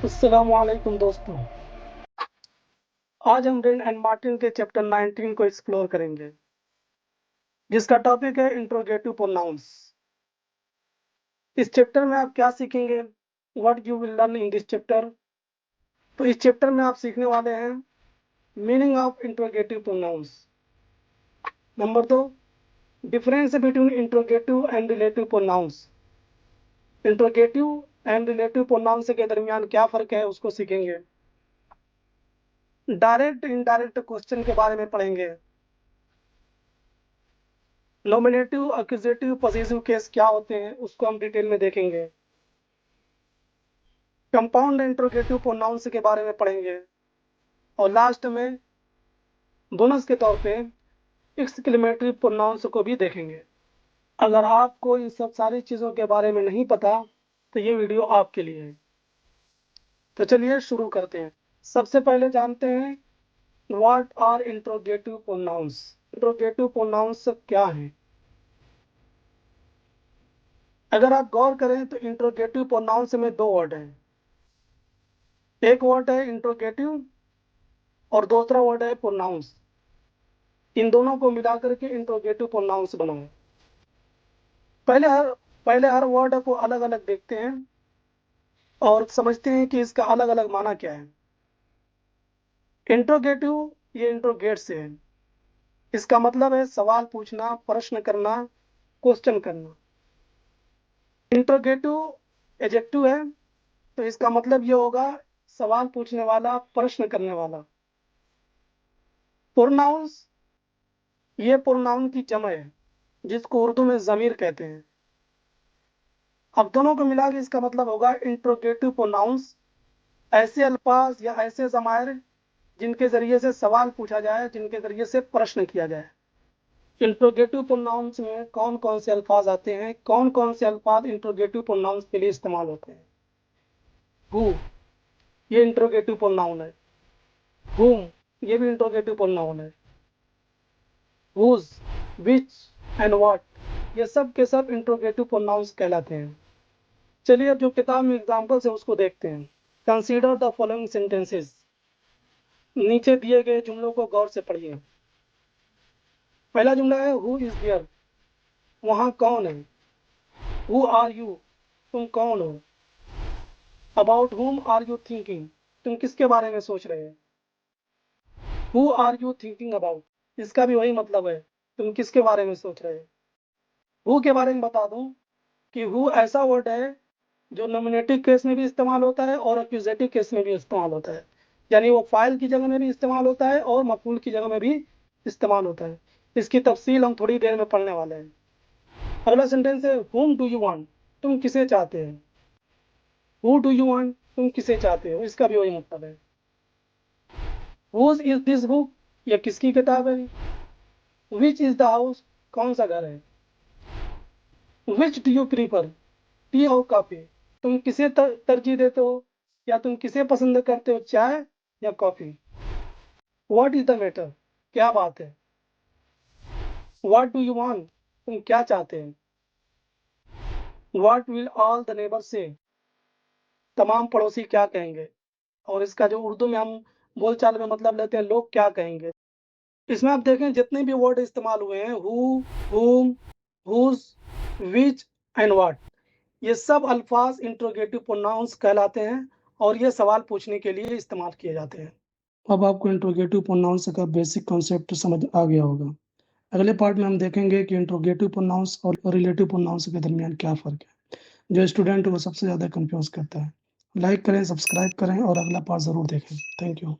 अस्सलामुअलैकुम दोस्तों। आज हम रेन एंड मार्टिन के चैप्टर 19 को एक्सप्लोर करेंगे, जिसका टॉपिक है इंट्रोगेटिव प्रोनाउंस। इस चैप्टर में आप क्या सीखेंगे, what you will learn in this chapter. तो इस चैप्टर में आप सीखने वाले हैं meaning of interrogative pronounce. Number 2, difference between interrogative and relative pronouns. Interrogative and relative pronouns के दरमियान क्या फर्क है उसको सीखेंगे। डायरेक्ट इनडायरेक्ट क्वेश्चन के बारे में पढ़ेंगे। नॉमिनेटिव, एक्यूजेटिव, पॉसेसिव केस क्या होते हैं उसको हम डिटेल में देखेंगे। कंपाउंड इंट्रोगेटिव प्रोनाउंस के बारे में पढ़ेंगे और लास्ट में बोनस के तौर पे एक्सक्लेमेटरी प्रोनाउंस को भी देखेंगे। अगर आपको इन सब सारी चीज़ों के बारे में नहीं पता तो ये वीडियो आपके लिए है। तो चलिए शुरू करते हैं। सबसे पहले जानते हैं what are interrogative pronouns. Interrogative pronouns क्या है। अगर आप गौर करें तो इंट्रोगेटिव प्रोनाउंस में दो वर्ड हैं। एक वर्ड है इंट्रोगेटिव और दूसरा वर्ड है प्रोनाउंस। इन दोनों को मिलाकर के इंट्रोगेटिव प्रोनाउंस बनाओ। पहले हर वर्ड को अलग अलग देखते हैं और समझते हैं कि इसका अलग अलग माना क्या है। इंट्रोगेटिव, ये इंट्रोगेट से है। इसका मतलब है सवाल पूछना, प्रश्न करना, क्वेश्चन करना। इंट्रोगेटिव एडजेक्टिव है तो इसका मतलब ये होगा सवाल पूछने वाला, प्रश्न करने वाला। प्रोनाउंस, ये प्रोनाउन की जमा है जिसको उर्दू में ज़मीर कहते हैं। अब दोनों को मिला के इसका मतलब होगा इंट्रोगेटिव प्रोनाउंस, ऐसे अल्फाज या ऐसे ज़मायर जिनके जरिए से सवाल पूछा जाए, जिनके जरिए से प्रश्न किया जाए। इंट्रोगेटिव प्रोनाउंस में कौन कौन से अल्फाज आते हैं, कौन कौन से अल्फाज इंट्रोगेटिव प्रोनाउंस के लिए इस्तेमाल होते हैं। हु, ये इंट्रोगेटिव प्रोनाउन है। हुम, ये भी इंट्रोगेटिव प्रोनाउन है। हुज, विच एंड व्हाट, ये सब के सब इंट्रोगेटिव प्रोनाउंस कहलाते हैं। चलिए अब जो किताब में एग्जाम्पल्स है उसको देखते हैं। Consider the following sentences. नीचे दिए गए जुमलों को गौर से पढ़िए। पहला जुमला है हु इज देयर, वहाँ कौन है। हु आर यू, तुम कौन हो। अबाउट हुम आर यू थिंकिंग, तुम किसके बारे में सोच रहे हैं। Who are you thinking about, इसका भी वही मतलब है, तुम किसके बारे में सोच रहे हैं। हु के बारे में बता दूं कि हु ऐसा वर्ड है जो नॉमिनेटिव केस में भी इस्तेमाल होता है और एक्यूजेटिव केस में भी इस्तेमाल होता है। यानी वो फाइल की जगह में भी इस्तेमाल होता है और मफूल की जगह में भी इस्तेमाल होता है। इसकी तफसील हम थोड़ी देर में पढ़ने वाले हैं। अगला सेंटेंस है whom डू यू वांट, तुम किसे चाहते हैं। हु डू यू वांट, तुम किसे चाहते हो, इसका भी वही मतलब है। whose इज दिस बुक, यह किसकी किताब है। विच इज द हाउस, कौन सा घर है। Which do you prefer, T और कॉफी, तुम किसे तरजीह देते हो या तुम किसे पसंद करते हो, चाय या coffee. What is the matter, क्या बात है। व्हाट डू यू वांट, तुम क्या चाहते हैं। What will all the neighbour से, तमाम पड़ोसी क्या कहेंगे। और इसका जो उर्दू में हम बोलचाल में मतलब लेते हैं, लोग क्या कहेंगे। इसमें आप देखें जितने भी वर्ड इस्तेमाल हुए हैं, हु, हुम, हुज, विच एंड व्हाट, ये सब अल्फाज इंट्रोगेटिव प्रोनाउंस कहलाते हैं और ये सवाल पूछने के लिए इस्तेमाल किए जाते हैं। अब आपको इंट्रोगेटिव प्रोनाउंस का बेसिक कॉन्सेप्ट समझ आ गया होगा। अगले पार्ट में हम देखेंगे कि इंट्रोगेटिव प्रोनाउंस और रिलेटिव प्रोनाउंस के दरमियान क्या फ़र्क है, जो स्टूडेंट को सबसे ज़्यादा कंफ्यूज करता है। लाइक करें, सब्सक्राइब करें और अगला पार्ट ज़रूर देखें। Thank you.